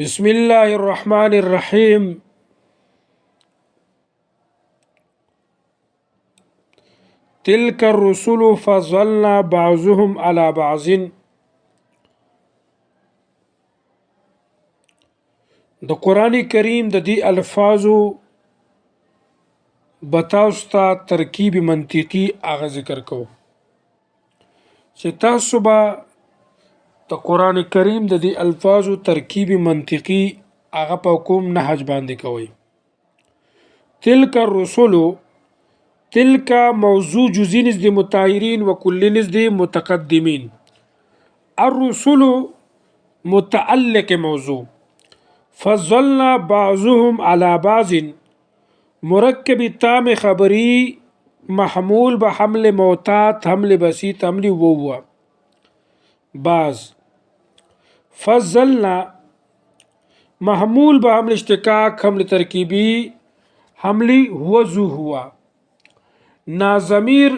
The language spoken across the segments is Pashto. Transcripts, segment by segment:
بسم الله الرحمن الرحيم. تلك الرسل فضلنا بعضهم على بعض. د قرآن کریم د دې الفاظو بتاوستا ترکیب منطقي اغه ذکر کو چې تاسو به د قرآن کریم د دې الفاظو ترکیب منطقي اغه په کوم نهج باندې کوي. تلک الرسل، تلک موضوع جزئی نزد مطهرین و کل نزد متقدمین. الرسل متعلق موضوع، فضلنا بعضهم على بعض مرکب تام خبری محمول به حمل معتاد حمل بسیط حمل ووا بعض. فضلنا محمول به حمل اشتقاق حمل ترکیبی حملی هو ذو ہوا. ناضمیر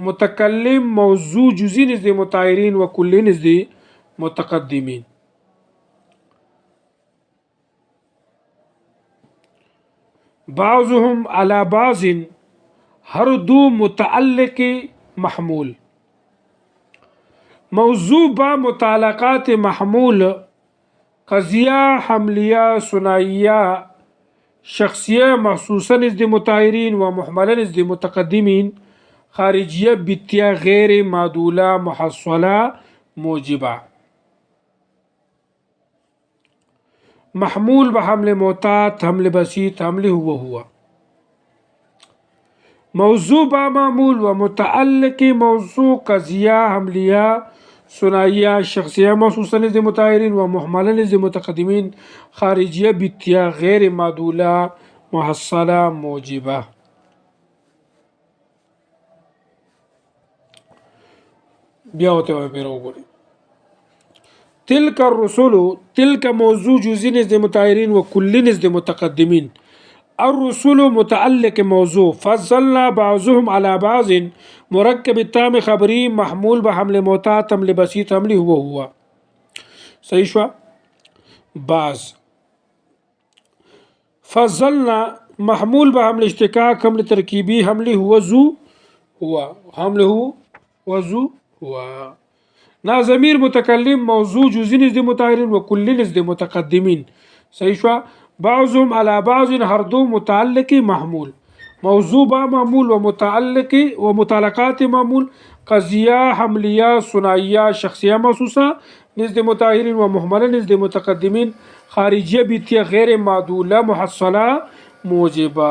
متکلم موضوع جزئی نزد مطهرین و کلی نزد متقدمین. بعضهم على بعض هر دو متعلق محمول. موضوع با متعلقات محمول قضیہ حملیہ ثنائیہ شخصیہ مخصوصا نزد مطهرین و محملہ نزد متقدمین خارجیہ بتیا غیر معدولہ محصلہ موجبہ. محمول بحمل معتاد حمل بسيط حمل هو. موضوع با معمول و متعلق موضوع قضیہ حملیہ ثنائیہ شخصیہ مخصوصا نزد مطهرین و محملہ نزد متقدمین خارجیہ بتیا غیر معدولہ محصلہ موجبہ. بیا وته پیرو وګورئ. تلك الرسل، تلك موضوع جزئی نزد مطهرین و کلی نزد متقدمین. الرسل متعلق موضوع، فضلنا بعضهم على بعض مرکب تام خبری محمول به حمل معتاد حمل بسیط حمل هو. صحیح شو. بعض. فضلنا محمول به حمل اشتقاق حمل ترکیبی حمل هو ذو هو حمل هو ذو هو. ناضمیر متکلم موضوع جزئی نزد مطهرین و کلی نزد متقدمین. صحیح شو. بعضهم على بعض هر دو متعلق محمول. موضوع با معمول و متعلق و متعلقات معمول قضیہ حملیہ ثنائیہ شخصیہ مخصوصہ نزد مطهرین و محملہ نزد متقدمین خارجیہ بتیا غیر معدولہ محصلہ موجبہ.